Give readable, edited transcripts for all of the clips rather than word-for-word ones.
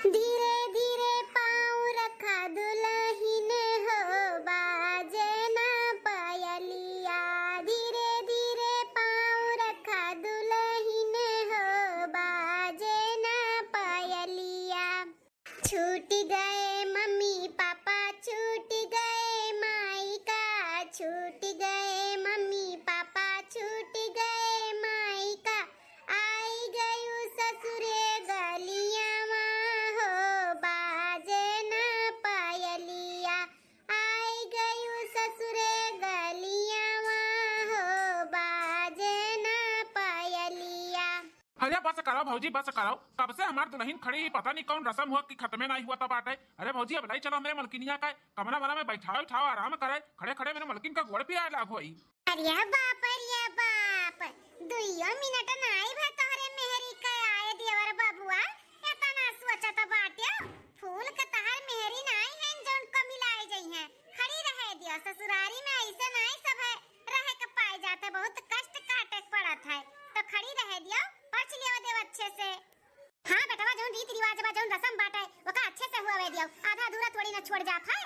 धीरे धीरे पाँव रखा दुल्हन हो बाजे ना पायलिया। धीरे धीरे पाँव रखा दुल्हन हो बाजे ना पायलिया। छूट गए मम्मी पापा, छूट गए माई का, छूट गए मम्मी पापा, छूट गए माई का। आई गयू ससुरे गलिया हो बाजे ना पायलिया। आई गयू ससुरे गलिया हो बाजे ना पायलिया। अरे बस कराओ भौजी, बस कराओ। कब से हमार दुल्हन खड़ी ही, पता नहीं कौन रसम हुआ कि खत्म नहीं हुआ तब बाटे। अरे भौजी अब नहीं चलो, मेरे मलकिनिया का कमरा वाला में बैठाओ उठाओ, आराम करे। खड़े खड़े मेरे मलकिन का गोड़ पिया लाभ होई। अरे बाप दुइयो मिनट नाई भा तोहरे मेहरी का आए देवर बाबुआ। एतना सोचत बाटे फूल के तहार मेहरी नाई है जोन कमी लाई जई है। खड़ी रहे दियो, ससुरारी में ऐसे नाई सब है रहे के पाए जाते, बहुत कष्ट काटे पड़त है। तो खड़ी रहे दियो, पछ लियो देव अच्छे से। हां बेटवा, जोन रीति रिवाज बा, जोन रस्म बाटे ओका अच्छे से हुआवे दियो, आधा अधूरा थोड़ी ना छोड़ जात है।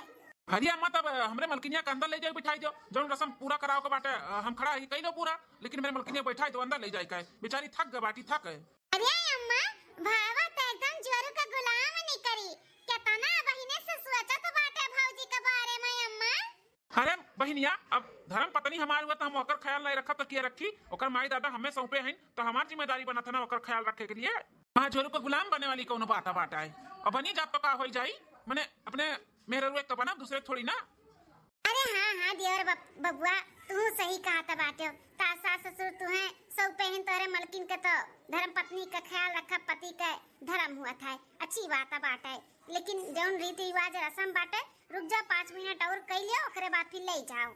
हरी अम्मा तब हमरे मलकिनिया का अंदर ले जाए बिठाई दो, जो रसम पूरा कराओ के बाटे। हम खड़ा ही कई दो पूरा, लेकिन मेरे मलकिनिया बैठाई दो, अंदर ले जाए के बेचारी थक गए बाटी, थक है। अरे अम्मा भावा तो एकदम जोरू का गुलाम नहीं करी, केतना बहिने से सोचत बाटे भौजी के बारे में अम्मा। अरे बहनिया, अब धर्म पत्नी हमार हुआ तो हम ओकर ख्याल नहीं रखब तो किए रखी। ओकर माई दादा हमें सौंपे हैं तो हमार जिम्मेदारी बना था ना ओकर ख्याल रखे के लिए। वहाँ जोरू को गुलाम बने वाली कौन बाता बाटा है। और बनी जात तो का हो जाई, मैंने अपने मेरे रुए तो बना, दूसरे थोड़ी ना। अरे हाँ देवर बबुआ, तू सही कहा था बाटे। सास ससुर तू है सौंपे हैं तोरे मलकिन के, तो धर्म पत्नी का ख्याल रखा, पति का धर्म हुआ था। अच्छी बात बाटे, लेकिन जौन रीति रिवाज रस्म बाटे रुक जा 5 मिनट और कई लियो, ओकरे बाद फिर ले जाओ।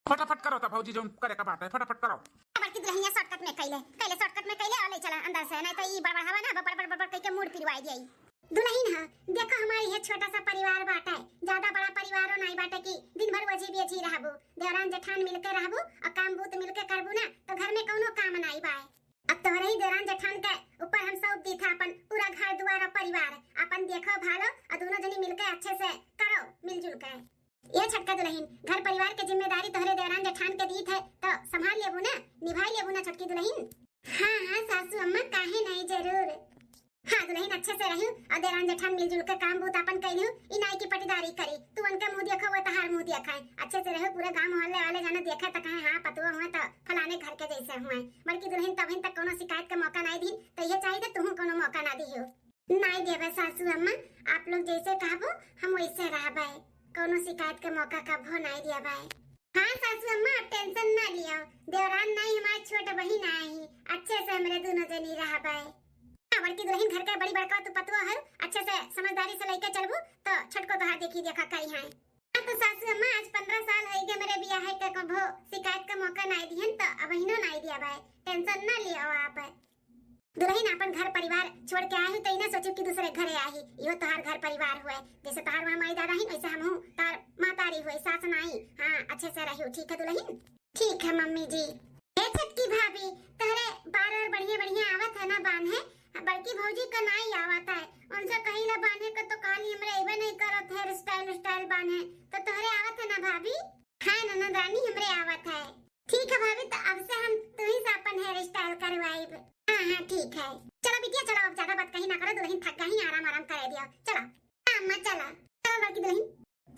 फटाफट करो तो भौजी, जो करे का बात है फटाफट करो। बड़की दुल्हनिया शॉर्टकट में कैले शॉर्टकट में कैले और ले चला अंदर से, नहीं तो ई बड़बड़ हवा ना बड़बड़ कह के मूड पिरवाई देई। दुल्हन हां देखो, हमारी ये छोटा सा परिवार बाटे, ज्यादा बड़ा परिवारो नहीं बाटे कि दिन भर वजी बेची रहबो। देवरान जेठान मिलके रहबो और काम बूत मिलके करबो ना तो घर में कोनो काम नहीं बाए। अब तोहरे ही देवरान जेठान के ऊपर हम सब दी था अपन पूरा घर द्वार और परिवार अपन देखो भालो और दोनों जनी मिलके अच्छे से करो मिलजुल के। ये छटका दुल्हन, घर परिवार के जिम्मेदारी तोहरे देवरान जेठान के दी थे तो संभाल लेबो ना, निभाई लेबो ना छटकी दुल्हन। हां सासू अम्मा, काहे नहीं, जरूर। हाँ दुल्हन अच्छे से रही और देवरान जेठान मिलजुल के काम बूत अपन कइलू, ई नाई की पटीदारी करी। तू उनके मुंह देखो वो तहार मुंह देखाए, अच्छे से रहो, पूरे गांव मोहल्ले वाले जाने देखे तो कहे हां पतुआ हुए तो फलाने घर के जैसे हुए। बल्कि दुल्हन तबहिन तक कोनो शिकायत का मौका नहीं दी, तो ये चाहिए तुम कोनो मौका ना दियो। नहीं देवे सासू अम्मा, आप लोग जैसे कहबो हम वैसे रहबे, कोनो शिकायत के मौका कभो नहीं दियाबे। हाँ सासू अम्मा, आप टेंशन ना लियो, देवरान नहीं हमारी छोट बहिन आई, अच्छे से हमरे दोनों जनी रहबे। बड़की दुल्हन घर के बड़ी बड़का तू पतवा है, अच्छे से समझदारी से लेके चलबू तो छटको तो हाथ देखी देखा कई है। तो सासू अम्मा आज 15 साल हो गए मेरे बियाह के, कभो शिकायत का मौका नहीं दिहन तो अब हिनो नहीं दिया भाई, टेंशन ना लियो आप। दुल्हन अपन घर परिवार छोड़ के आई तो इना सोचो कि दूसरे घरे आई, यो तोहार घर परिवार हुए। जैसे तोहार वहां माई दादा ही वैसे हमहू तार मातारी हुए, सास नाई। हां अच्छे से रहियो, ठीक है दुल्हन? ठीक है मम्मी जी। ए छटकी भाभी, तोरे बार और बढ़िया बढ़िया आवत है ना बांधे, बड़की भौजी का नाई आवत है, उनसे कहीं ला बांधे का तो काली हमरे एबे नहीं करत है स्टाइल बांधे, तो तोहरे आवत है ना भाभी? हां ननद रानी हमरे आवत है। ठीक है भाभी, तो अब से हम तू ही से अपन हेयर स्टाइल करवाइब। हां ठीक है, चलो बिटिया चलो, अब ज्यादा बात कहीं ना करो, दुल्हन थक गई, आराम करे दियो। चलो अम्मा, चलो चलो बड़की दुल्हन,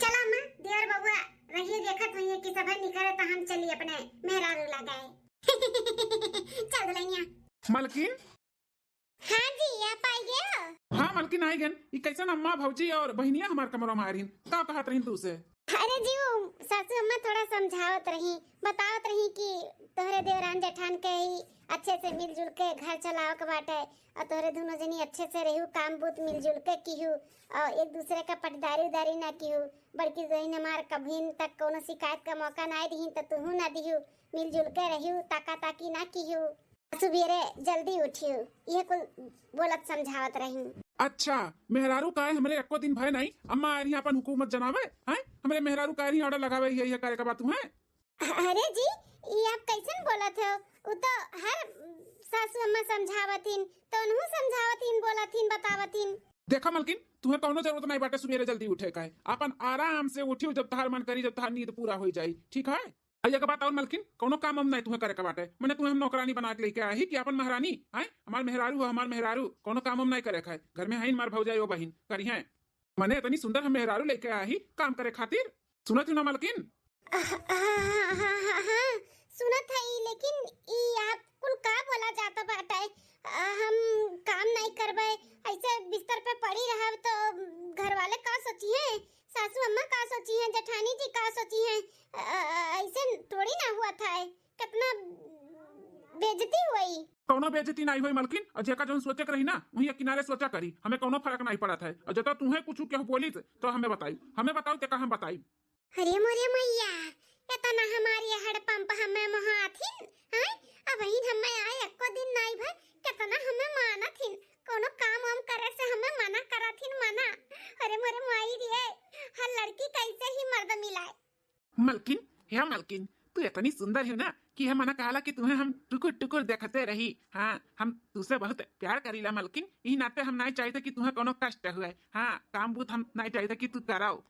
चलो अम्मा। देवर बबुआ रहिए देखत होइए कि सब निकरे तो हम चली अपने मेहरारू लगाए। चल दुल्हनिया। मलकिन हाँ जी, आप आई गए? हाँ मलकिन आई गन। ये कैसन अम्मा भौजी और बहनिया हमार कमरा में आ रही, का कहत रही तू से? अरे जी वो सासू अम्मा थोड़ा समझावत रही, बतावत रही कि तोहरे देवरान जेठान के ही अच्छे से मिलजुल के घर चलाओ के बाटे और तोहरे दोनों जनी अच्छे से रहू, काम बूत मिलजुल के किहू और एक दूसरे का पटदारी उदारी ना किहू। बड़की बहन हमार कभी तक कोनो शिकायत का मौका ना दी तो तू ना दिहू, मिलजुल के रहू, ताका ताकी ना किहू, सुबेरे जल्दी उठियो, ये कुल बोलत समझावत रही। अच्छा मेहरारू का हमरे एको दिन भय नहीं, अम्मा आ रही अपन हुकूमत जनावे हैं, हमरे मेहरारू का रही ऑर्डर लगावे ये करे का बात है। अरे जी ये आप कैसे बोलत हो, वो तो हर सासू अम्मा समझावतीन तो उन्हों समझावतीन, बोलतीन, बतावतीन। देखा मलकिन, तुम्हें कौनो जरूरत नहीं बाटे सुबेरे जल्दी उठे का है। अपन आराम से उठियो जब तहार मन करी, जब तहार नींद पूरा हो जाई, ठीक है। एक बात और मलकिन, कोनो काम हम नहीं तुम्हें करे का बाटे। मैंने तुम्हें हम नौकरानी बना के लेके आई कि अपन महारानी है, हमार मेहरारू है, हमार मेहरारू कोनो काम हम नहीं करे का है। घर में है मार भौजाई ओ बहिन करी है। मैंने इतनी सुंदर हम मेहरारू लेके आई काम करे खातिर। सुनत ना मलकिन? सुनत है, लेकिन ई आप कुल का बोला जाता बाटे। हम काम नहीं करबे, ऐसे बिस्तर पे पड़ी रहब तो घर वाले का सोची है, सासू अम्मा का सोची है, जेठानी जी का सोची है। ऐसे थोड़ी ना हुआ था, कितना बेइज्जती हुई। कौनो बेइज्जती नहीं हुई मलकिन, और जेका जो सोचे रही ना वही किनारे सोचा करी, हमें कौनो फर्क नहीं पड़ा था। और जब तुम्हें कुछ क्या बोली तो हमें बताओ ते हम बताई। अरे मोरे मैया, इतना हमारी हड़पंप हमें महाथिन हैं। अब ही हमें आए एको दिन नहीं भर, कितना हमें माना थिन, कोनो काम हम करे से हमें मना करा थिन मना। अरे मोरे माई रे, हर लड़की कैसे ही मर्द मिलाए। मलकिन, या मलकिन, तू इतनी सुंदर है ना कि हम मना कहला कि तुम्हें हम टुकुर टुकुर देखते रही। हाँ, हम तुझसे बहुत प्यार करीला मलकिन, ई नाते हम नहीं चाहते कि तुम्हें कोनो कष्ट हुए। हाँ, काम बूथ हम नहीं चाहते कि तू कराओ।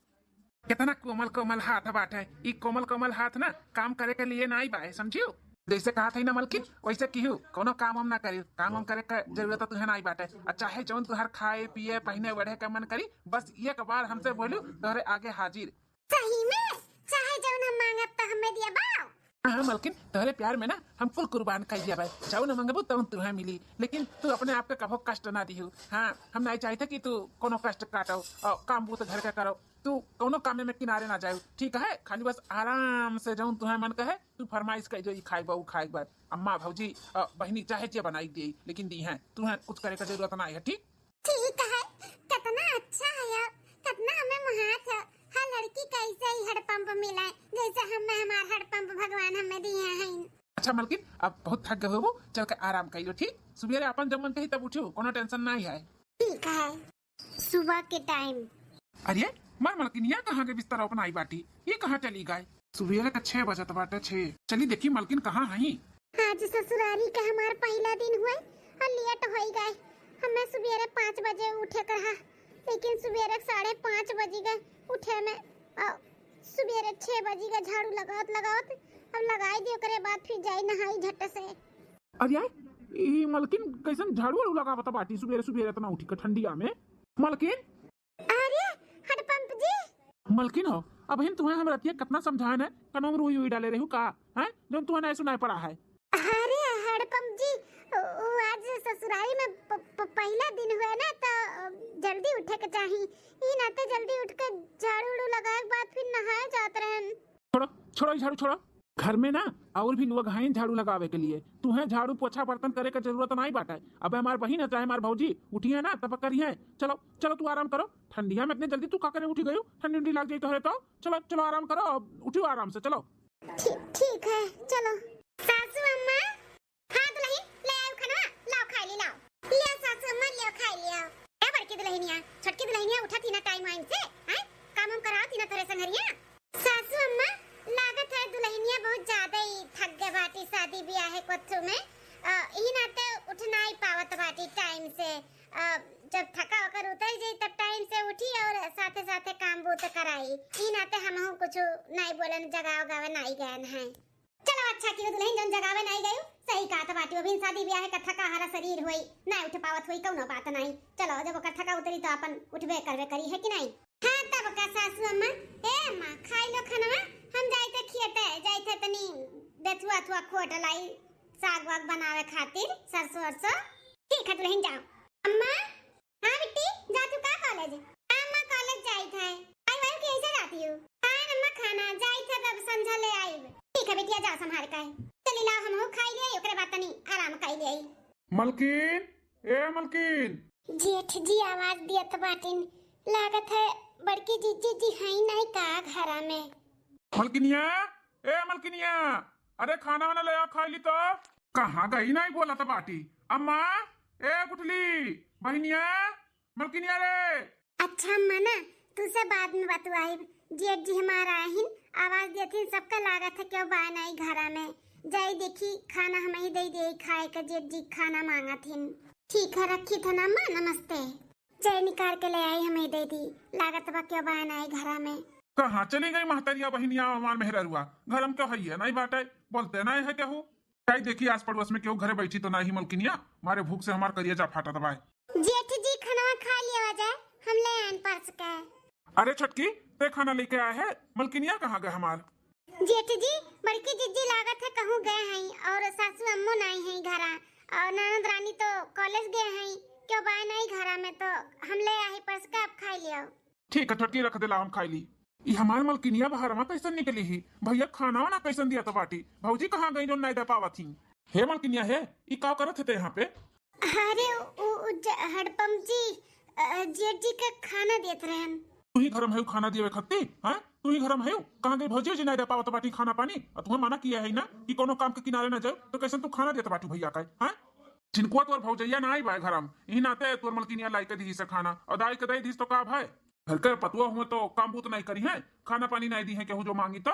कितना कोमल कोमल हाथ बाटे, ई कोमल कोमल हाथ ना काम करे के लिए नहीं बाए, समझियो। जैसे कहा था ना मलकिन, वैसे किहू कोनो काम हम ना करी। काम हम करे का जरूरत तुम्हें नहीं बाटे। चाहे जौन तुहर खाए पिए पहने बढ़े का मन करी, बस एक बार हमसे बोलू तोहरे आगे हाजिर। सही में, चाहे जौन हम मांगब तो हमें दिया बाओ। हाँ मलकिन, तोहरे प्यार में ना हम फुल कुर्बान कर दिया भाई। जाओ न मंगबू तब तुम्हें मिली, लेकिन तू अपने आप के कभो कष्ट ना दिहू। हाँ, हम नहीं चाहते कि तू कोनो कष्ट काटो और काम बूत घर के करो। तू कोनो काम में किनारे ना जाओ, ठीक है। खाली बस आराम से जाऊं तुम्हें मन कहे तू फरमाइश कर जो खाई बहू खाई बार अम्मा भौजी बहनी चाहे जे बनाई दी, लेकिन दी है तुम्हें कुछ करे का जरूरत नहीं है, ठीक। ठीक है, कितना अच्छा है, कितना हमें महात है। हर लड़की कैसे ही हड़पंप मिलाए, जैसे हमें हमार हड़पंप भगवान हमें दिए हैं। अच्छा मलकिन, अब बहुत थक गए हो, चल के आराम कर लो, ठीक। सुबह अपन जब मन कही तब उठो, कोनो टेंशन नहीं है। ठीक है। सुबह के टाइम। अरे मार मलकिनिया कहाँ के बिस्तर अपना आई बाटी, ये कहाँ चली गए? सुबह का 6 बजत बाटे 6। चली देखी मलकिन कहाँ है। आज ससुरारी का हमारा पहला दिन हुआ और लेट हो गए। हमें सुबह 5 बजे उठे कहा, लेकिन सुबह 5:30 बजे गए उठे में। सुबह 6 बजे का झाड़ू लगावत अब लगाई दियो, करे बाद फिर जाई नहाई झट से। अरे ये मलकिन कैसन झाड़ू वाड़ू लगा बता बाटी सुबह सुबह इतना उठी के ठंडिया में। मलकिन, अरे हड़पंप जी। मलकिन हो, अब हम तुम्हें हम रतिया कितना समझाए ना, कनम रुई डाले रही का है जो तुम्हें नहीं सुनाई पड़ा है। अरे हड़पंप जी, आज ससुराली में पहला दिन हुआ ना, तो जल्दी उठे के चाहिए। ई नाते जल्दी उठ के झाड़ू लगाए के बाद फिर नहाए जात रहन। छोड़ो झाड़ू छोड़ो। घर में ना और भी लोग हैं झाड़ू लगावे के लिए, तुम्हें झाड़ू पोछा बर्तन करे की जरूरत नहीं बाटे। अब हमारे बहन है चाहे हमारे भौजी उठी है ना तब करिए। चलो चलो तू आराम करो, ठंडिया में इतने जल्दी तू का करे उठी गई, ठंडी लग जाए तो चलो चलो आराम करो, उठो आराम से चलो। ठीक है, चलो। सासू अम्मा, हाँ दुल्हन ले आओ खाना, लाओ खाई ली, लाओ ले सासू अम्मा, ले खाई लिया। क्या बड़की दुल्हनिया छोटकी दुल्हनिया उठा थी ना टाइम आइन से, हैं काम हम करा थी ना तोरे संगरिया। सासू अम्मा, लागत है दुल्हनिया बहुत ज्यादा ही थक गए बाटी शादी ब्याह है कोथू में। ई नाते उठ नहीं पावत बाटी टाइम से। जब थका होकर उतर जाई तब टाइम से उठी और साथे साथे काम बूत कराई। ई नाते हम कुछ नहीं बोलन, जगाव गावे नहीं गए हैं। चलो अच्छा कियो दुल्हन जन जगावे नहीं गयो, सही कहा था बाटी। अभी शादी ब्याह का थका हारा शरीर होई, नहीं उठ पावत होई, कौनो बात नहीं। चलो जब ओकर थका उतरी तो अपन उठबे करबे करी, है कि नहीं। हां तब का सासू अम्मा, ए अम्मा खाई लो खाना, हम जाइते खियते जाइते तनी बेथुआ थुआ खोट लाई साग वाग बनावे खातिर सरसों सरसों। ठीक है दुल्हन जाओ। अम्मा, हां बेटी जा तू का कॉलेज? अम्मा कॉलेज जाई थे। आई वही कैसे जाती हो? हां अम्मा खाना जाई थे तब समझ ले आई। ठीक है बेटिया जा संभाल के। चली लाओ हम हो खाई ले, ओकरे बाद तनी आराम कर ले। मलकिन, ए मलकिन। जेठ जी आवाज दियत बाटिन, लागत है बड़की जीजी जी है नहीं का घरा में। मलकिनिया, ए मलकिनिया, अरे खाना वाना ले आओ खाई ली तो। कहाँ गई नहीं बोला था बाटी। अम्मा, ए गुठली बहनिया, मलकिनिया रे। अच्छा मना तुझसे बाद में बतवाई। जेठ जी हमारा आहिन आवाज देती सबका लागत है क्यों बा नहीं घरा में। जाई देखी खाना हमें ही दे खाए का। जेठ जी खाना मांगा थी। ठीक है रखी था ना अम्मा, नमस्ते। जय निकाल के ले आई हमें दे दी। लागत बा क्यों बहन आई घरा में। कहाँ चली गई महतरिया बहनिया हमार मेहररुआ? घर हम क्यों है नहीं बाटे, बोलते नहीं है केहू। क्या देखिए आस पड़ोस में क्यों घरे बैठी तो नहीं मलकिनिया, मारे भूख से हमार करिया जा फाटा दबाए। जेठ जी खाना खा लिया वजह हम ले आए परस के। अरे छटकी ते खाना लेके आए है, मलकिनिया कहाँ गए हमार? जेठ जी बड़की जीजी लागत है कहूँ गए हैं और सासू अम्मो नहीं है घरा और ननद रानी तो कॉलेज गए हैं, क्यों बाय नहीं घरा में तो हम ले आए परस के आप खा लियो। ठीक है छटकी रख दे ला हम खाई ली। ये हमार मलकिनिया बाहर में कैसन निकली ही भैया, खाना वाना कैसन दिया था बाटी? भौजी कहाँ गई जो नहीं दे पावा थी? हे मलकिनिया है ई का करत थे यहाँ पे? अरे हड़पम जी जेठ जी का खाना देत रहन। तू ही घरम है खाना दिए खत्ती हैं? तू ही घरम है कहाँ गई भौजी जी नहीं दे पावा तो बाटी खाना पानी? और तुम्हें मना किया है ना कि कोनो काम के किनारे न जाओ, तो कैसे तू खाना देता बाटी भैया का हैं? जिनको तोर भौजैया ना आई बाय घरम यही नाते तोर मलकिनिया लाई के दी से खाना और दाई के दई दी तो का भाई घर के पतुआ हुए तो काम बूत नहीं करी है, खाना पानी नहीं दी है केहू जो मांगी तो।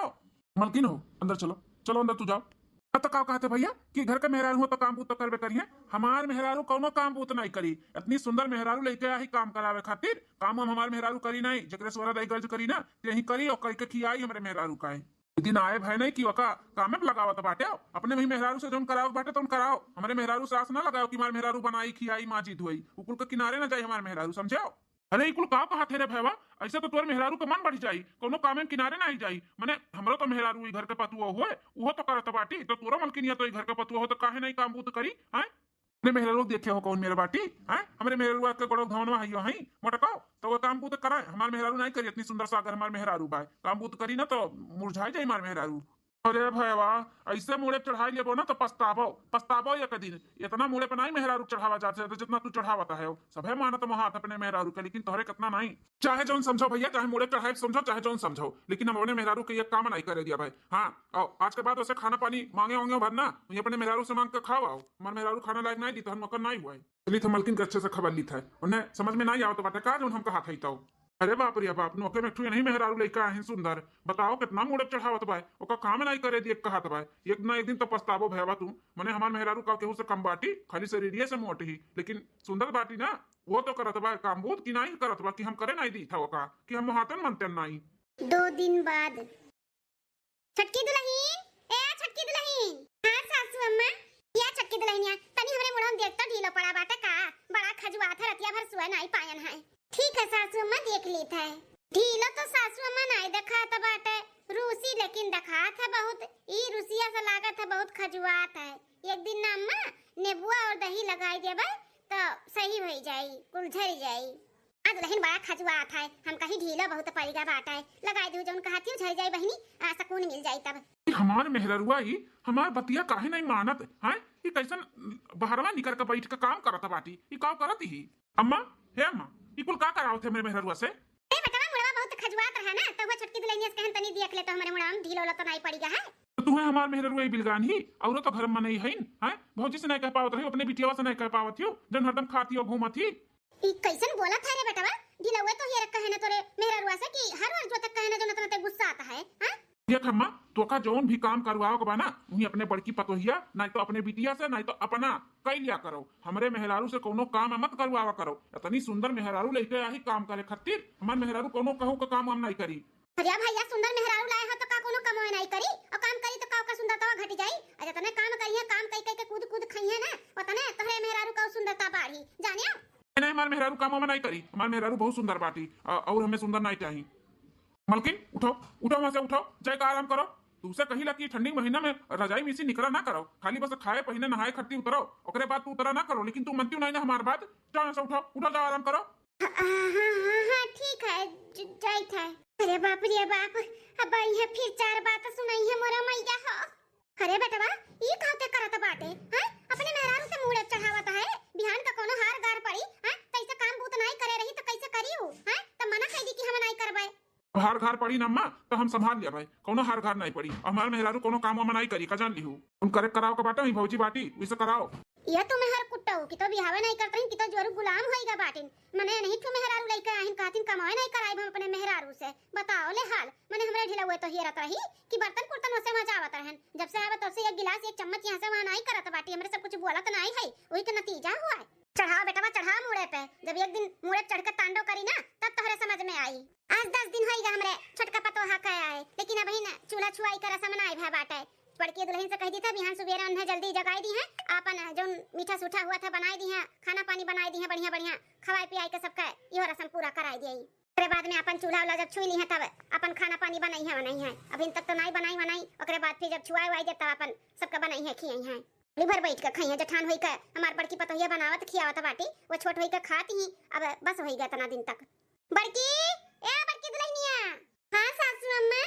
मलकिन हो अंदर चलो, चलो अंदर तू जाओ। तो का कहते भैया कि घर के मेहरारू हो तो काम बूत तो करबे करी है, हमार मेहरारू कोनो काम बूत नहीं करी। इतनी सुंदर मेहरारू लेके आई काम करावे खातिर, काम हम हमार मेहरारू करी नहीं, जकरे स्वरा दई गर्ज करी ना यही करी और कई के खियाई हमारे मेहरारू का दिन आए भाई नहीं कि वका काम में लगावत बाटे, अपने वही मेहरारू से जोन कराओ बाटे तुम कराओ, हमारे मेहरारू सास ना लगाओ कि हमारे मेहरारू बनाई खियाई माजी धोई, उकुल के किनारे ना जाए हमारे मेहरारू, समझाओ। अरे इकुल का कहा थे रे भैया, ऐसे तो तोर मेहरारू का मन बढ़ जाई, कोनो काम में किनारे ना आई जाई। मने हमरो तो मेहरारू घर के पतुआ हुए वो तो करत बाटी, तो तोरा मलकिनिया तो घर के पतुआ हो तो काहे नहीं काम बूत करी हैं? ने मेहरारू देखे हो कौन मेरे बाटी हैं? हमरे मेहरारू के गोड़ो धवनवा हइयो हई मोटकाओ तो वो काम बूत कराए, हमार मेहरारू नहीं करी। इतनी सुंदर सागर हमार मेहरारू बाय काम बूत करी ना तो मुरझाई जाई हमार मेहरारू। अरे भैया ऐसे मुड़े चढ़ाई लेबो ना तो पछताबो पछताबो एक दिन। इतना मुड़े पे नहीं मेहरारू चढ़ावा जाते तो जितना तू चढ़ावता है सभे माना तो हाथ अपने मेहरारू के, लेकिन तोहरे कितना नहीं। चाहे जौन समझो भैया, चाहे मुड़े चढ़ाई समझो चाहे जौन समझो, लेकिन हम अपने मेहरारू के ये काम नहीं करे दिया भाई। हाँ और आज के बाद वैसे खाना पानी मांगे होंगे भरना वही अपने मेहरारू से मांग कर खाओ। आओ हमारे मेहरारू खाना लायक नहीं दी तो हम नहीं हुआ चली तो मलकिन के अच्छे से खबर ली था, उन्हें समझ में नहीं आओ तो बात का जो हम कहा था। अरे बाप रे बाप नौके में नहीं मेहरारू लेके आए हैं सुंदर, बताओ कितना मुड़े चढ़ावत बाय, ओका काम नहीं करे दिए कहा बाय। एक ना एक दिन तो पछतावो भैया तू, मने हमार मेहरारू का केहू से कम बाटी खाली शरीरिये से मोटी ही, लेकिन सुंदर बाटी ना वो तो करत बाय काम बहुत की नहीं करत बा कि हम करे नहीं दी था ओका कि हम हाथन मनते नहीं। 2 दिन बाद छटकी दुल्हन ए छटकी दुल्हन। हां सासू अम्मा या छटकी दुल्हनिया तनी हमरे मुड़न देख तो ढीलो पड़ा बाटे का, बड़ा खजुआ था रतिया भर सुए नहीं पायन है। ठीक है सासू अम्मा देख लेता है। ढीलो तो सासू अम्मा नहीं देखा था बाटे रूसी, लेकिन देखा था बहुत ई रूसिया से लागत है बहुत खजुआत है। एक दिन ना अम्मा नींबुआ और दही लगाई देबे तो सही हो जाई, कुल झड़ जाई। आज लहन बड़ा खजुआत है, हम कहीं ढीलो बहुत पड़ेगा बाटे लगाई दू जौन कहती हूं झड़ जाई बहिनी, सुकून मिल जाई तब। हमार मेहररुआ ही हमार बतिया काहे नहीं मानत है? ये कैसन बाहरवा निकल के बैठ के काम करत बाटी, ये का करत ही? अम्मा हे अम्मा ई कुल का कराओ थे मेरे मेहररुआ से? ए बेटा मुड़वा बहुत खजुआत रहा ना तो वो छटकी दुल्हनिया से कहन तनी देख ले तो हमरे मुड़वा में ढीलो तो नहीं पड़ेगा है। तो तुम्हें हमार मेहररुआ बिलगान ही और तो घर में नहीं है हैं? भौजी से नहीं कह पावत रही, अपने बिटिया से नहीं कह पावत हो जन हरदम खाती हो घूमत ही। ई कैसन बोला था रे बेटा, ढीला हुए तो ये कहने तोरे मेहररुआ से कि हर बार जो तक कहने जो न तो गुस्सा आता है हां? देख अम्मा तो का जौन भी काम करवाओ के बाना वही अपने बड़की पतोहिया नहीं तो अपने बिटिया से नहीं तो अपना कई लिया करो, हमरे मेहरारू से कोनो काम मत करवावा करो। इतनी सुंदर मेहरारू लेके आई काम करे खातिर, हमार मेहरारू कोनो कहू का काम हम नहीं करी। अरे भैया सुंदर मेहरारू लाए हो तो का कोनो काम नहीं करी और काम करी तो का सुंदरता घट जाई। अरे तने काम करिए काम कई कई के कूद कूद खइए ना पता ना तोहरे मेहरारू का सुंदरता बढ़ी जानियो। नहीं हमार मेहरारू काम हम नहीं करी, हमार मेहरारू बहुत सुंदर बाटी और हमें सुंदर नहीं चाहिए। मलकिन उठो उठो वहां से उठो, जाए का आराम करो। तुमसे कही लगी ठंडी महीना में रजाई में से निकला ना करो, खाली बस खाए पहने नहाए खट्टी उतरो ओकरे बाद तू उतरा ना करो, लेकिन तू मनती नहीं ना हमार बात। जाओ से उठो उठो जाओ आराम करो। हां ठीक है जाई था। अरे बाप रे बाप अब ये फिर 4 बात सुनाई है मोरा मैया हो। अरे बेटवा ये कहते करत बाटे हैं अपने मेहरारू से मुड़े चढ़ावत है, बिहान का कोनो हार गार पड़ी हैं कैसे काम बूत नहीं करे रही तो कैसे करियो हैं? त मना कह दी कि हम नहीं करबे। हार घार पड़ी ना अम्मा तो हम संभाल लिया भाई, कोनो हार घार नहीं पड़ी। हमार मेहरारू कोनो काम हम नहीं करी का जान लिहू, उन करे कराओ का बाटा ही भौजी बाटी वैसे कराओ। ये तुम्हें हर कुट्टा हो कि तो बिहावे नहीं करते हैं कि तो जोरू गुलाम होइगा बाटिन। मने नहीं तू मेहरारू लेके आहिन कातिन कमाए नहीं कराई हम अपने मेहरारू से। बताओ ले हाल मने हमरे ढिला हुए तो हियरत रही कि बर्तन कुर्तन वसे मचावत रहन, जब से आवे तब से एक गिलास एक चम्मच यहां से वहां नहीं करत बाटी, हमरे सब कुछ बोलत नहीं है, वही के नतीजा हुआ है। चढ़ाओ बेटवा चढ़ाओ मुड़े पे, जब एक दिन मुड़े चढ़ के तांडव करी ना तब तोहरे समझ में आई। आज 10 दिन होइगा हमरे छोटका पतोहा के आए, लेकिन अभी ना चूल्हा छुआई के रसम ना भय बाटे। बड़की दुल्हन से कह दी था बिहान सुबेरे उन्हें जल्दी जगाई दी है, अपन जो मीठा सूठा हुआ था बनाई दी है, खाना पानी बनाई दी है बढ़िया बढ़िया, खवाई पियाई के सबका यो रसम पूरा कराई दी। ओकरे बाद में अपन चूल्हा वाला जब छुई ली है तब अपन खाना पानी बनाई है। अभी तक तो नहीं बनाई, ओकरे बाद फिर जब छुआई हुई तब अपन सबका बनाई है खियाई है। गोली भर बैठ के खाई है, जठान होई के हमार बड़की पतोहिया बनावत खियावत बाटी, वो छोट होई के खाती ही अब बस होई गया इतना दिन तक। बड़की बड़की दुल्हनिया। हां सासू अम्मा।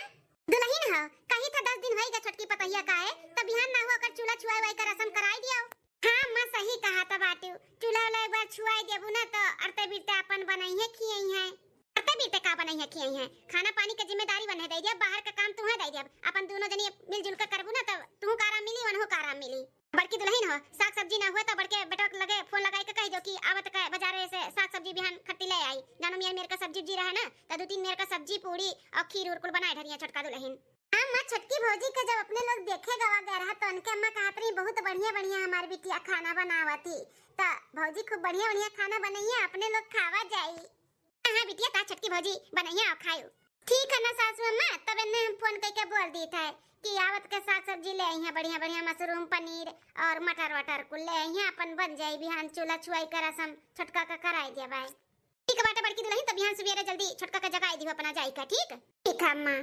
दुल्हन ह कही था 10 दिन होई गया छोटकी पतोहिया का है, तब बिहान ना हुआ कर चूल्हा छुआई वाई का रसम कराई दियो। हां अम्मा सही कहा था बाटू, चूल्हा वाला एक बार छुआई देबू ना तो अरते बीते अपन बनाई है खियाई है। अरते बीते का बनाई है खियाई है, खाना पानी की जिम्मेदारी बने दे दिया, बाहर का काम तुम्हें दे दिया, अपन दोनों जनी मिलजुल के करबू ना तब तू का आराम मिली वनहो का आराम मिली। बड़की दुल्हन हो साग सब्जी ना हुआ तो बड़के बेटा लगे फोन लगाई के कह दो कि आवत का बाजार से साग सब्जी बिहान खट्टी ले आई, जानो मियां मेरे का सब्जी जी रहा ना तो 2-3 मेरे का सब्जी पूरी और खीर उर कुल बनाए धरिया छोटका दुल्हन। अम्मा छोटकी भौजी के जब अपने लोग देखे गवा गए रहा तो उनके अम्मा कहत रही बहुत बढ़िया बढ़िया हमारी बिटिया खाना बनावती, तो भौजी खूब बढ़िया बढ़िया खाना बनाइए अपने लोग खावा जाई। हां बिटिया ता छोटकी भौजी बनाइए और खाओ। ठीक है ना सासू अम्मा, तब इन्हें हम फोन करके बोल दी था कि आवत के साग सब्जी ले आई हैं बढ़िया बढ़िया, मशरूम पनीर और मटर वटर कुल ले आई हैं, अपन बन जाई बिहान चूल्हा छुआई का रसम छोटका का कराई दे भाई। ठीक है बाटे बड़की दुल्हन, तब बिहान सुबेरे जल्दी छोटका का जगाई दी अपना जाई का। ठीक ठीक है अम्मा।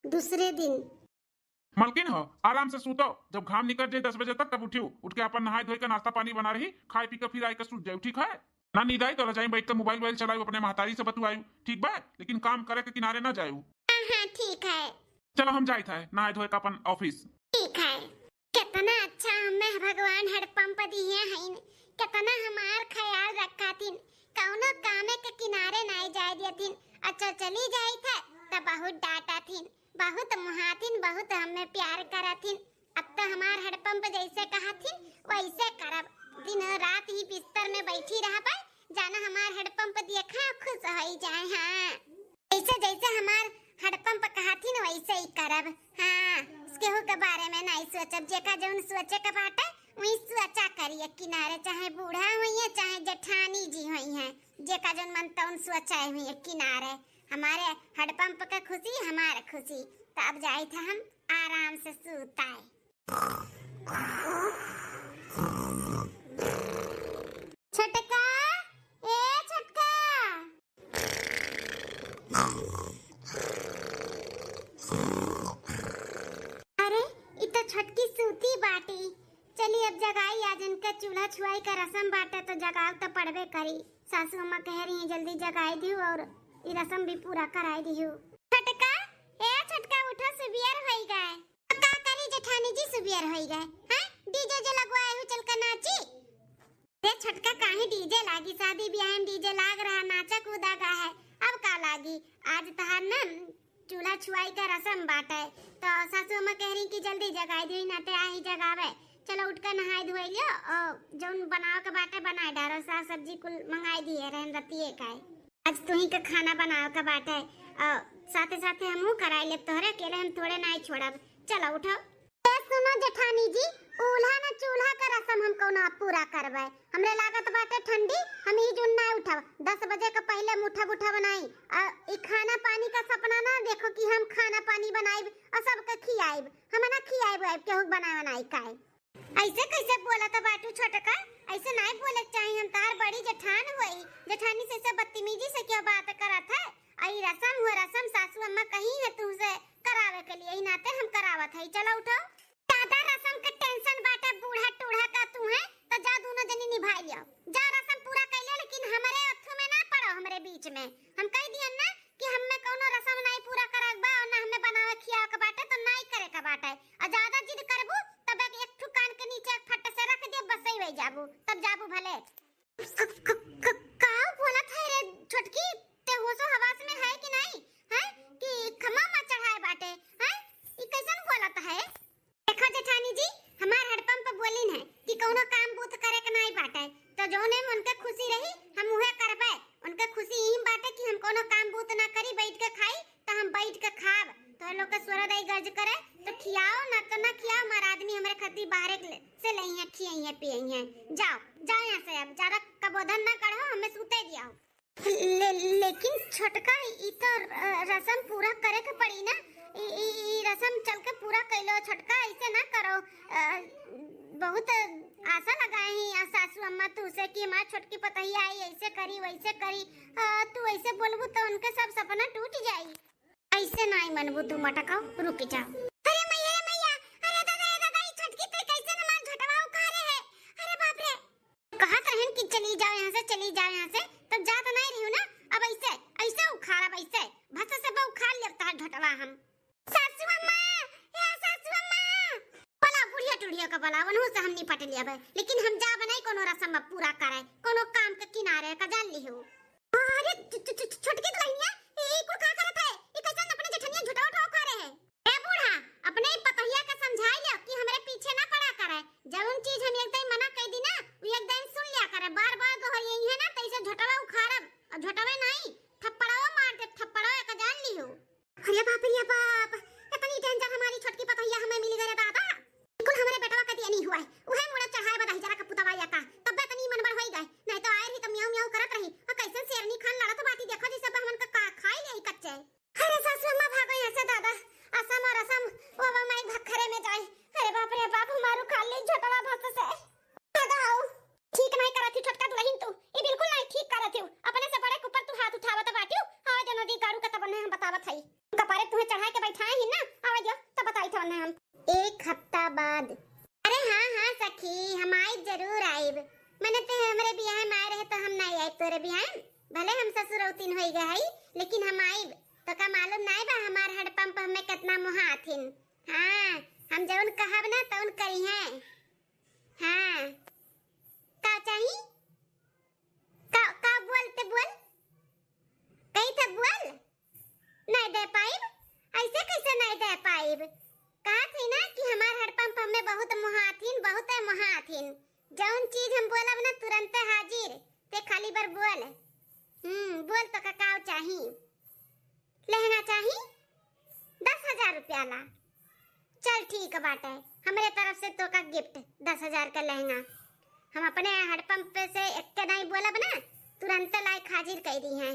दूसरे दिन मलकिन हो आराम से सूतो, जब घाम निकल जाए 10 बजे तक तब उठियो, उठ के अपन नहाई धोई के नाश्ता पानी बना रही, खाई पी के फिर आई के सूत जाओ। ठीक है ना? नींद आई तो रजाई बैठ के मोबाइल वोबाइल चलाओ, अपने महतारी से बतुआई। ठीक बा, लेकिन काम करे के किनारे ना जाओ। हां ठीक है। चलो हम जाई था नहाई धोई के अपन ऑफिस। ठीक है। कितना अच्छा हमें भगवान हड़पंप दिए हैं, कितना हमार ख्याल रखातिन, कौनो कामे के किनारे नहीं जाए दियतिन। अच्छा चली जाई था तब बहुत डांटा थिन, बहुत मुहातिन, बहुत हमें प्यार करथिन। अब तो हमार हड़पंप जैसे कहथिन वैसे करब, दिन रात ही बिस्तर में बैठी रहब, जाना हमार हड़पंप देखा खुश हो जाए। हां जैसे जैसे हमार हड़पंप कहथिन वैसे ही करब। हां उसके हो के बारे में नहीं सोचब, जेका जौन सोचे के बाटे वही सोचा करिए, किनारे चाहे बूढ़ा होइए चाहे जेठानी जी होई हैं, जेका जौन मन तौन सोचाए हुई किनारे। हमारे हड़पंप का खुशी हमारे खुशी, तो अब जाई था हम आराम से सूताए। छटका ए छटका। अरे इतना छटकी सूती बाटी, चलिए अब जगाई आज इनका चूल्हा छुआई का रसम बाटे तो जगाव तो पड़बे करी। सासू अम्मा कह रही हैं जल्दी जगाई दियो और ये रसम भी पूरा कराई दियो। छटका ए छटका उठो, सुबेर होई गए। का करी जेठानी जी सुबेर होई गए? हां डीजे जे लगवाए हूं चल के नाची। रे छटका काहे डीजे लागी, शादी ब्याह में डीजे लाग रहा, नाचा कूदा गा है, अब का लागी? आज तहार ना चूल्हा छुआई का रसम बाटे तो सासू अम्मा कह रही कि जल्दी जगाई दी ना ते आई जगावे। चलो उठ कर नहाई धोई लियो और जौन बनाओ के बाटे बनाए डारो, साग सब्जी कुल मंगाई दिए रहन रतिए का। आज तू ही का खाना बनाओ के बाटे और साथे साथे हमहू कराई ले, तोहरे अकेले हम थोड़े नहीं छोड़ब। चलो उठो। ए सुनो जेठानी जी, उल्हा ना चूल्हा का रसम हम कोनो पूरा करबे, हमरे लागत बाटे ठंडी, हम ही जुन ना उठब, 10 बजे के पहले मुठा बुठा बनाई और ई खाना पानी का सपना ना देखो कि हम खाना पानी बनाइब और सबके खियाइब, हम ना खियाइब केहू बनाए बनाई काहे। ऐसे कैसे बोला था बाटू छोटका, ऐसे नहीं बोले चाहिए, हम तार बड़ी जेठान हुई, जेठानी से सब बदतमीजी से क्यों बात करत है? आई रसम हुआ रसम सासू अम्मा कही है तुमसे करावे के लिए, ही नाते हम करावत है। चलो उठो। दादा रसम के टेंशन बाटे बूढ़ा टूढ़ा का तू है तो जा दोनों जनी निभाई लियो, जा रसम पूरा कर ले, लेकिन हमारे अथु में ना पड़ो, हमरे बीच में। हम कह दियन ना कि हमें कोनो रसम नहीं पूरा करक बा और ना हमें बनावे खियावे के बाटे तो नहीं करे के बाटे, और ज्यादा जिद करबू तब एक ठु कान के नीचे एक फट से रख दे, बस ही वही जाबू, तब जाबू भले। का बोला था रे छोटकी, ते होशो हवास में है कि नहीं है कि खमा में चढ़ाए बाटे है? ई कैसन बोलत है? देखो जेठानी जी, हमार हड़पंप बोलिन है कि कोनो काम बूथ करे के नहीं बाटे, तो जोने में उनके खुशी रही हम उहे करबे। उनके खुशी ई बाटे कि हम कोनो काम बूथ ना करी, बैठ के खाई तो हम बैठ के खाब, तो लोग के स्वरदाई गर्ज करे तो खियाओ ना तो ना खियाओ, हमारा आदमी हमारे खातिर बाहर से लई है, खियाई है, पियई है। जाओ जाओ यहाँ से, अब ज्यादा कबोधन ना करो, हमें सूते दिया। लेकिन छोटका ई तो रसम पूरा करे के पड़ी ना, ई रसम चल के पूरा कैलो छोटका, ऐसे ना करो। बहुत आशा लगाए हैं सासू अम्मा तू से कि हमारी छोटकी पतैया आई ऐसे करी वैसे करी, तू ऐसे बोलबू तो उनके सब सपना टूट जाई। ऐसे नहीं मनबू तू, मटकाओ रुक जाओ। अरे मैया मैया, अरे दादा ये छोटकी ते कैसे ना मार झटवा उखा रहे है। अरे बाप रे, कहत रहन कि चली जाओ यहाँ से, चली जाओ यहाँ से, तब जा तो नहीं रही हूं ना। अब ऐसे ऐसे उखाड़ा, ऐसे भस से बा उखाड़ लेता है झटवा हम। सासू अम्मा, या सासू अम्मा, बोला बुढ़िया टुड़िया का बोला वनु से हम निपट लिया बे, लेकिन हम जा बनाई कोनो रस्म पूरा करे, कोनो काम के किनारे का जान ली हो। अरे छोटकी दुल्हनिया ए को का करत है, ई कैसन अपने जेठनिया झुटा उठा खा रहे है। ए बूढ़ा, अपने पतहिया का समझाई ले कि हमरे पीछे ना पड़ा करे, जवन चीज हम एकदम मना कह दी ना वो एकदम सुन लिया करे, बार बार दोहराई है ना तैसे झटवा उखाड़ब, और झटवे नहीं थप्पड़वा मार दे, थप्पड़वा का जान ली हो। अरे बाप रे बाप, इतनी डेंजर हमारी छोटकी पतहिया हमें मिल गए दादा। बिल्कुल हमारे बेटवा का दिया नहीं हुआ है, उहे मुड़ा चढ़ाए बदाई जरा का पुतवा या का, तब बे तनी मनबर होई गए, नहीं तो आए ही त म्याऊ म्याऊ करत रही, और कैसे शेरनी खान लड़ा तो बाती देखो जैसे हमन का खाई ले कच्चे। अरे सासू अम्मा भागो यहाँ से दादा, असम और असम वो माई भखरे में जाए। अरे बाप रे बाप, हमारू खा ले झटवा भस से। दादा ठीक नहीं करत थी छोटका दुल्हन तू, ये बिल्कुल नहीं ठीक करत हूं, अपने से बड़े के ऊपर तू हाथ उठावत बाटियो। आवाज नदी गाड़ू का तब हम बतावत हई, कपारे तुम्हें चढ़ा के बैठाए ही ना, आवाज तब बताई थवन हम। एक हफ्ता बाद, अरे हाँ सखी हम आई जरूर आइब, मैंने तो हमरे बियाह में आए रहे तो हम नहीं आए तोरे बियाह, भले हम ससुर औतीन होई गए हई, लेकिन हम आइब तो का मालूम नहीं बा हमार हड़पंप हमें कितना मुहाथिन। हाँ हम जवन कहब ना तवन करी है। हाँ का चाहिए, का बोलते बोल, कहीं तो बोल, नहीं दे पाइब, ऐसे कैसे नहीं दे पाइब, कहा थी ना कि हमार हड़पंप हमें बहुत मुहाथिन, बहुत है मुहाथिन, जौन चीज हम बोलब ना तुरंत हाजिर, ते खाली बार बोल। बोल तो काकाव चाहिए, लहंगा चाहिए 10,000 रुपया ला, चल ठीक बात है, हमारे तरफ से तो का गिफ्ट 10,000 का लहंगा। हम अपने हड़पंप से एक नहीं बोलब ना तुरंत लाइक हाजिर कर दी हैं।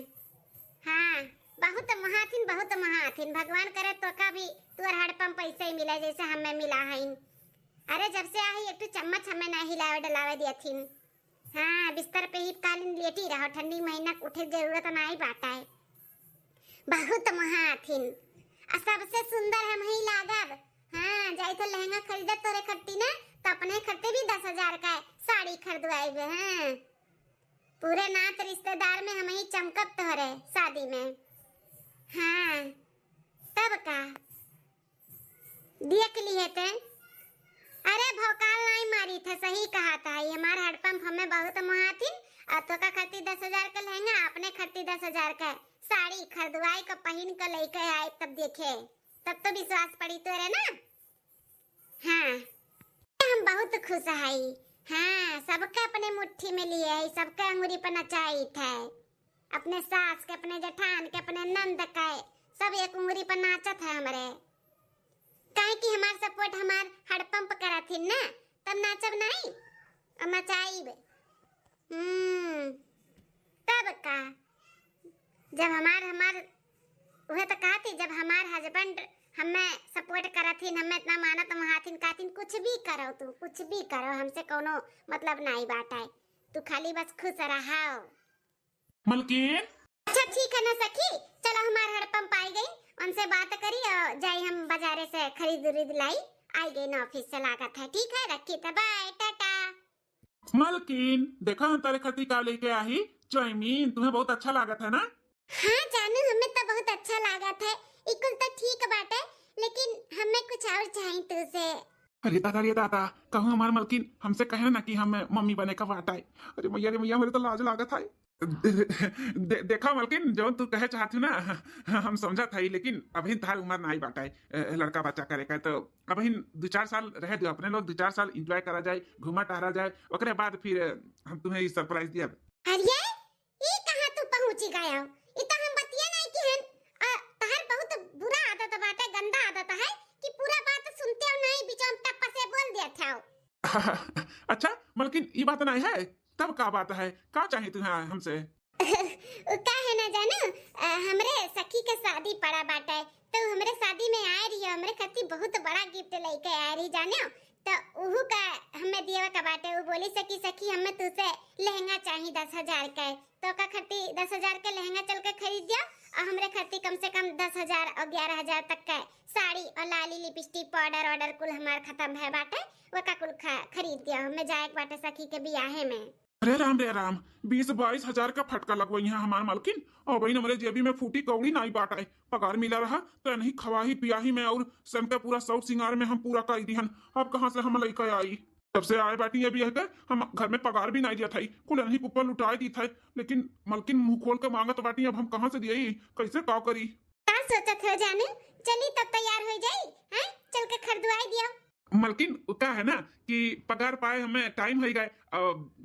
हाँ बहुत महाथिन, भगवान करे तो का भी तुअर हड़पंप ऐसे ही मिले जैसे हमें मिला है। अरे जब से आई एक तो चम्मच हमें नहीं हिलावे डलावे दिया थी। हाँ बिस्तर पे ही कालीन लेटी रहो, ठंडी महीना उठे जरूरत नहीं बाटा है, बहुत महाथिन, सबसे सुंदर हम ही लागब। हाँ जाई तो लहंगा खरीदे तोरे खट्टी ना तो अपने खट्टे भी 10,000 का साड़ी खरीदवाई। हाँ पूरे नात रिश्तेदार में हम ही चमकब तोरे शादी में। हाँ तब का देख लिए थे, अरे भौकाल नहीं मारी थे, सही कहा था, ये हमारा हड़पंप हमें बहुत मुहाथिन, और तो का खट्टी 10,000 का लहंगा, अपने खट्टी 10,000 का साड़ी खरीदवाई का पहन कर लेके आए, तब देखे तब तो विश्वास पड़ी तोरे ना। हाँ हम बहुत खुश है। हाँ सबके अपने मुट्ठी में लिए है, सबके अंगूरी पर नचाई थे, अपने सास के, अपने जेठान के, अपने नंद के, सब एक अंगूरी पर नाचत है हमारे, काहे कि हमार सपोर्ट हमार हड़पंप करा थी ना, तब नाचब नहीं और नचाईब। तब का जब हमार वह तो कहा थी, जब हमार हस्बैंड हमें सपोर्ट करा थी, हमें इतना माना तो महाथिन काथिन, कुछ भी करो तू, कुछ भी करो, हमसे कोनो मतलब नहीं बात है, तू खाली बस खुश रहो। मलकिन अच्छा ठीक है ना सखी, चलो हमार हड़पंप आई गई, उनसे बात करी और जाई हम बाजारे से खरीद लाई, आई गई ना ऑफिस से लागत है। ठीक है रखी तो बाय टाटा। मलकिन देखा हम तारे खती का लेके आई चाउमीन, तुम्हें बहुत अच्छा लागत है ना। हाँ जानू हमें तो बहुत अच्छा लागत है, इकुल तो ठीक बात है, लेकिन हमें कुछ और चाहिए तुझसे। अरे दादा कहूँ हमारे मलकिन हमसे कहे ना कि हमें मम्मी बने का बात है। अरे मैया मेरे तो लाज लागत है। देखा मलकिन जो तू कहे चाहती ना हम समझा था, लेकिन अभी तार उम्र नहीं बाटा है लड़का बच्चा करे का, तो अभी 2-4 साल रह दो, अपने लोग 2-4 साल एंजॉय करा जाए, घूमा टहरा जाए, ओकरे बाद फिर हम तुम्हें सरप्राइज दिया। अरे ये कहां तू पहुंच गया हो, इतना हम बतिया नहीं कि हम तहर बहुत बुरा आदत बाटे, अच्छा मलकिन ये बात नहीं है, तब का बात है, का चाहिए तुम्हें हमसे? का है ना जानो, हमरे सखी के शादी पड़ा बाटे, तो हमरे शादी में आए रही, हमरे खातिर बहुत बड़ा गिफ्ट लेके आए रही जानो। तो उहु का हमें दिया का बाटे, वो बोली सखी सखी हमें तुझसे लहंगा चाहिए 10,000 का, तो का खातिर 10,000 का लहंगा चल के खरीद दिया, और हमरे खातिर कम से कम 10,000 और 11,000 तक का साड़ी और लाली लिपस्टिक पाउडर ऑर्डर कुल हमार खत्म है बाटे, वो का कुल खरीद दिया। हमें जाए बाटे सखी के बियाहे में। अरे राम 20-22 हजार का फटका लगवाई है हमार मालकिन, और वही हमारे जेबी में फूटी कौड़ी नहीं बाटा है। पगार मिला रहा तो नहीं खवाही पियाही में और सन के पूरा सौ सिंगार में हम पूरा कर दिहन। अब कहाँ से हम लड़का आई, तब से आए बाटी अभी है हम घर में पगार भी नहीं दिया था, कुल नहीं ऊपर लुटाए दी था, लेकिन मालकिन मुंह खोल के मांगा तो बाटी अब हम कहाँ से दिए, कैसे का करी। का सोचत हो जाने, चली तब तैयार हो जाई हैं, चल के खरीदवाई दिया। मलकिन क्या है ना कि पगार पाए हमें टाइम हो गए,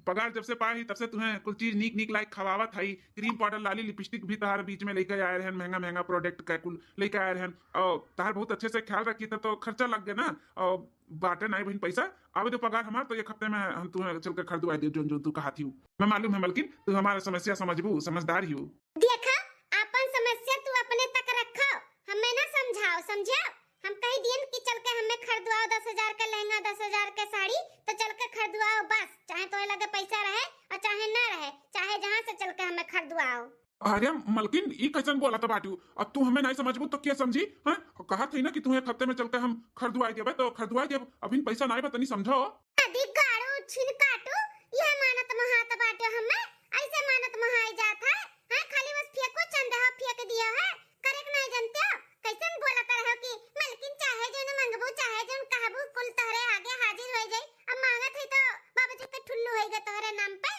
पगार जब से पाए तब से तुम्हें कुछ चीज नीक नीक लाइक खवावत है, क्रीम पाउडर लाली लिपस्टिक भी तहार बीच में लेकर आए रहन, महंगा महंगा प्रोडक्ट का कुल लेकर आए रहन, और तहार बहुत अच्छे से ख्याल रखी था, तो खर्चा लग गया ना, और बाटे नहीं बहन पैसा आवे तो पगार हमार, तो एक हफ्ते में हम तुम्हें चल कर खरीदवा दे जो जो तू कहा थी। मैं मालूम है मलकिन तू हमारा समस्या समझबू, समझदार ही हो। देखा अपन समस्या तू अपने तक रखो, हमें ना समझाओ, समझाओ। हम कही दिन कि चल के हमें खरीदवाओ 10,000 का लहंगा 10,000 का साड़ी, तो चल के खरीदवाओ बस, चाहे तो लगे पैसा रहे और चाहे ना रहे, चाहे जहाँ से चल के हमें खरीदवाओ। अरे मलकिन ये कैसन बोला था बाटू, अब तू हमें नहीं समझबू तो क्या समझी? हाँ कहा थी ना कि तुम्हें एक हफ्ते में चलकर हम खरीदवाई देवे, तो खरीदवाई देव, अभी पैसा नहीं बता, नहीं समझो। अधिक गाड़ो छिन काटो, यह मानत महात बाटे, हमें ऐसे मानत महाई जात है, हां खाली बस फेंको चंदा फेंक दिया है, करे नहीं जानते हो, कैसे बोलता रहो कि मलकिन चाहे जो न मंगबू चाहे जो कहबू कुल तोहरे आगे हाजिर हो जाई, अब मांगत है तो बाबूजी के ठुल्लू होएगा तोहरे नाम पे,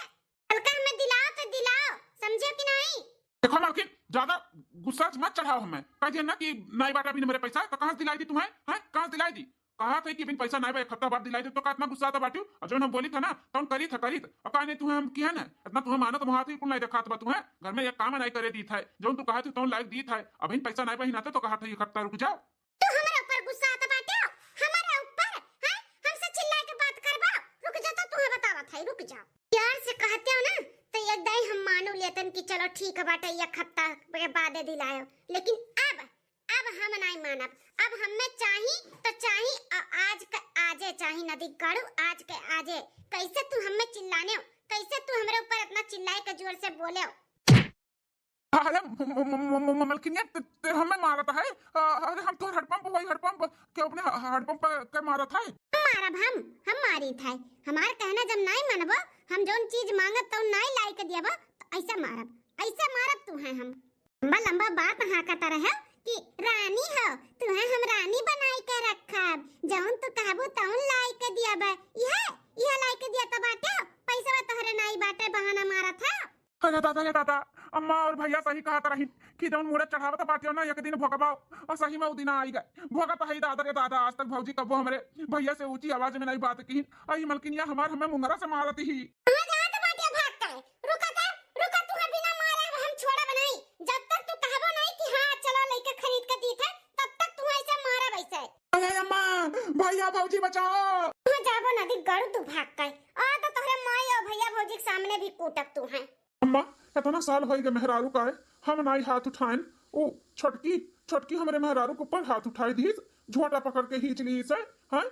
हल्का हमें दिलाओ तो दिलाओ, समझो कि नहीं? देखो मालकिन ज्यादा गुस्सा मत चढ़ाओ, हमें कह दिया ना कि नहीं बाटा भी मेरे पैसा, तो कहाँ से दिलाई दी तुम्हें? हैं कहाँ से दिलाई दी? कहा था कि बिन पैसा नहीं एक हफ्ता बाद दिलाई दे, तो का इतना गुस्सा था बाटू, और जो हम बोली था ना तो हम करी था और कहा नहीं तुम्हें हम किया ना इतना तुम्हें मानो तो वहां कुल नहीं देखा था तुम्हें, घर में एक काम नहीं करे दी था, जो तू कहा थी तो लाइक दी था, अभी पैसा नहीं बहिना तो कहा था एक हफ्ता रुक जाओ। तू हमारे ऊपर गुस्सा आता बाटे, हमारे ऊपर हैं, हमसे चिल्ला के बात करबा, रुक जा तो तुम्हें बतावा था, रुक जाओ। प्यार से कहते हो ना तो एक दाई हम मानो लेतन कि चलो ठीक है बाटे एक हफ्ता के बाद दिलायो, लेकिन अब हम नहीं मानब, अब हमें चाहिए तो चाहिए, आज के आजे चाहिए, नदी गाड़ू आज के आजे। कैसे तू हमें चिल्लाने हो, कैसे तू हमारे ऊपर इतना चिल्लाए के जोर से बोले हो? अरे मलकिन हमें मारा था है, अरे हम तो हड़पंप वही हड़पंप के अपने हड़पंप के मारा था, हम मारी था, हमार कहना जब नहीं मानबो, हम जोन चीज मांगत तो नहीं लाई के दियाबो, तो ऐसा मारब तू है, हम लंबा लंबा बात हाकता रहे कि रानी हो तू है, हम रानी बनाई के रखब, जौन तू कहबो तौन लाई के दियाबे, यह लाई के दिया त बाटे, पैसा तोहरे नहीं बाटे, बहाना मारा था। अरे दादा अम्मा और भैया सही कहा रही कि जौन मुड़े चढ़ावा तो बाटियो ना एक दिन भोगबाओ, और सही में वो दिन आई गए भोगा तो है दादा रे दादा, आज तक भौजी कबो हमारे भैया से ऊंची आवाज में नहीं बात की, आई मलकिनिया हमें मुंगरा से मारती ही। भैया भौजी बचाओ, जाबो नदी गड़ू तू भाग के, आ तो तोहरे माई और भैया भौजी के सामने भी कूटक तू है। अम्मा इतना साल हो गए मेहरारू का है, हम नहीं हाथ उठाएं, वो छोटकी हमारे मेहरारू के ऊपर हाथ उठाई दी, झोटा पकड़ के खींच ली से, हैं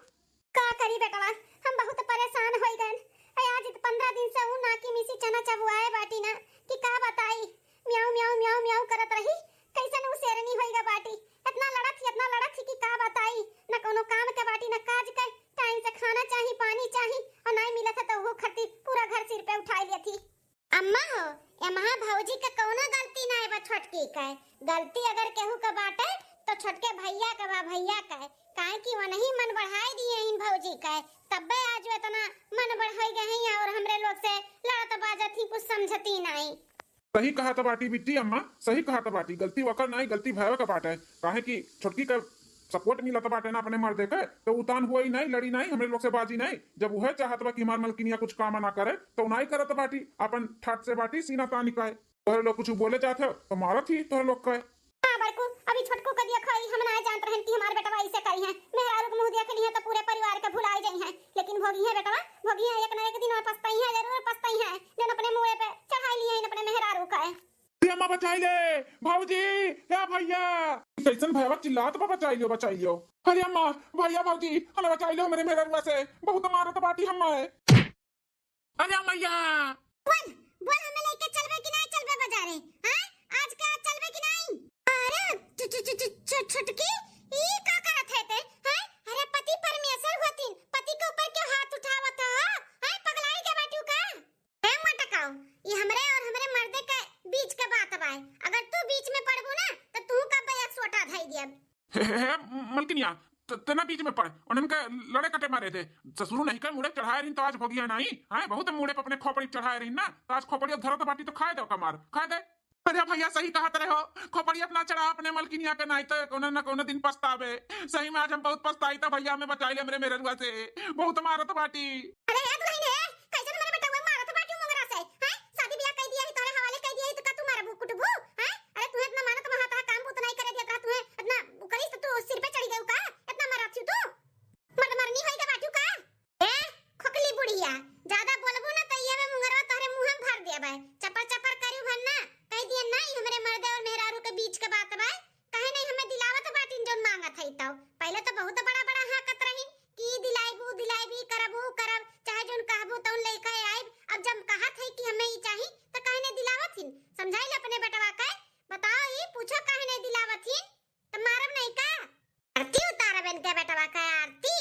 का करी बेटा, हम बहुत परेशान हो गए, आज 15 दिन से ऊ ना की मिसी चना चबुआए बाटी ना कि का बताई, म्याऊ म्याऊ म्याऊ म्याऊ करत रही, कैसन ऊ शेरनी होइगा बाटी, इतना लड़त थी कि का बताई, ना कोनो काम के बाटी ना काज के, टाइम से खाना चाहिए पानी चाहिए, और नहीं मिला था तो वो खती पूरा घर सिर पे उठा लिया थी। अम्मा हो एमहा भौजी के कोनो गलती ना है, बा छोटकी के गलती अगर केहू का बाटे तो छोटके भैया का बा, भैया का काहे कि वो नहीं मन बढ़ाई दिए इन भौजी के, तब्बे आज इतना मन बढ़ाई गए हैं, और हमरे लोग से लड़त बाजत ही कुछ समझती नहीं। सही कहा था बाटी बिट्टी अम्मा, सही कहा था बाटी, गलती वकर नहीं गलती भैया का बाटे, काहे कि छोटकी का सपोर्ट मिला था बाटे ना अपने मर देकर, तो उतान हुआ ही नहीं, लड़ी नहीं, हमरे लोग से बाजी नहीं, जब वह चाहत बा कि हमार मलकिनिया कुछ काम ना करे तो नहीं करत बाटी, अपन ठाट से बाटी सीना तानी का, तोहरे लोग कुछ बोले चाहते हो तो मारत ही तोहरे लोग का। हां बड़कू अभी छोटकू का दिया खाई हम ना जानत रहन कि हमार बेटा ऐसे करी है मेहरारू के मुंह देख ली है तो पूरे परिवार के भुला जाई है लेकिन भोगी है बेटा भोगी है एक ना एक दिन पछताई है जरूर पछताई है जन अपने मुंह पे चढ़ाई लिए इन अपने मेहरारू का अरे अम्मा बचाई ले भाऊजी या भैया कैसन भैया चिल्लात बा बचाई लियो अरे अम्मा भैया भाऊजी हमें बचाई लो मेरे मेहरुआ से बहुत मारत बाटी हम अरे अम्मैया बोल हमें लेके चलबे कि नहीं चलबे बाजारे हां आज का चलबे कि नहीं अरे छुटकी ई का करत है ते हैं अरे पति परमेश्वर होतिन पति के ऊपर क्यों हाथ उठावत हो हैं पगलाई के बाटू का है मटकाओ ये हमरे और हमरे मर्दे के बीच के बात बा अगर तू बीच में पड़बू ना तो तू का बैग सोटा धाई दिया मलकिनिया तना बीच में पड़े उनके लड़े कटे मारे थे ससुर नहीं कर मुड़े चढ़ाए रही तो आज भोगिया नहीं है बहुत मुड़े पे अपने खोपड़ी चढ़ाए रही ना तो आज खोपड़ी धरो तो बाटी तो खाए दो कमार खाए दे अरे भैया सही कहा रहे हो खोपड़ी अपना चढ़ा अपने मलकिनिया के नहीं तो कोनो न कोनो दिन पछतावे सही में आज हम बहुत पछताई था भैया हमें बचाई ले मेरे रुआ से बहुत मारत बाटी अरे एक नहीं है कैसे मेरे बेटा वो मारत बाटी मंगरा से हैं शादी ब्याह कह दिया तोरे हवाले कह दिया तो का तू मारबू कुटबू हैं अरे तू इतना मानत वहां ता काम बुत नहीं करे दिया तू इतना करिस तो तू सिर पे चढ़ी गई का इतना मारत छी तू मरनी होई का बाटू का ए खोखली बुढ़िया ज्यादा बोलबू ना त ये में मुंगरवा तोरे मुंह में भर देबे चपर चपर करू भन्ना कह दिया नहीं हमरे मर्द और मेहरारू के बीच के बात बा कहे नहीं हमें दिलावत बाटिन जोन मांगत है तो पहले तो बहुत बड़ा बड़ा हाकत रही कि दिलाईबू करबू करब चाहे जोन कहबू तौन लेके आइब अब जब कहत है कि हमें ही चाहिए तो कहे नहीं दिलावथिन समझाइल अपने बेटवा के बताओ ये पूछो कहे नहीं दिलावथिन तो मारब नहीं का आरती उतारब इनके बेटवा का आरती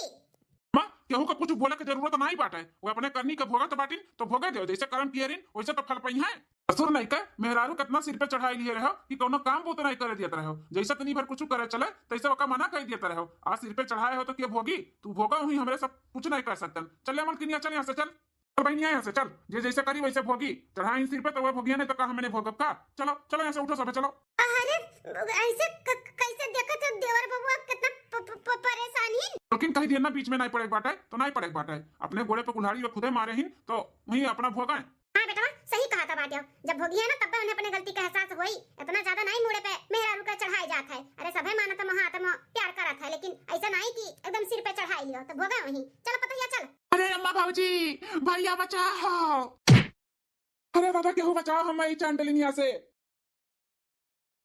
मां केहू का कुछ बोले के जरूरत नहीं बाटे वो अपने करनी के भोगा तो बाटिन तो भोगे दे जैसे कर्म किए रिन वैसे तो फल पई है ससुर नहीं कर मेहरारू कितना सिर पे चढ़ाई लिए रहो कि कोनो काम वो तो नहीं करे दिया रहो जैसे तनी भर कुछ करे चले तैसे ओका मना कर दिया रहो आज सिर पे चढ़ाए हो तो क्या भोगी तू भोगा हुई हमरे सब कुछ नहीं कर सकते चले मलकिनिया चल यहाँ से चल बहनिया यहाँ से चल जे जैसे करी वैसे भोगी चढ़ाई सिर पे तो वो भोगिया नहीं तो कहा मैंने भोगब का चलो चलो यहाँ से उठो सब चलो अरे ऐसे कैसे देखत हो देवर बबुआ कितना परेशानी लेकिन कहीं देना बीच में नहीं पड़े बाटे तो नहीं पड़े बाटे अपने घोड़े पे कुल्हाड़ी खुदे मारे ही तो वही अपना भोगा है हां बेटा सही कहा था बाटिया जब भोगी है ना तब उन्हें अपने गलती का एहसास होई इतना ज्यादा नहीं मुड़े पे मेहरारू का चढ़ाई जात है अरे सभे मानत महात्मा प्यार करत है लेकिन ऐसा नहीं कि एकदम सिर पे चढ़ाई लियो तो भोगा वही चल पतैया चल अरे अम्मा भाऊजी भैया बचाओ अरे दादा केहू बचाओ हम चांडलिनिया से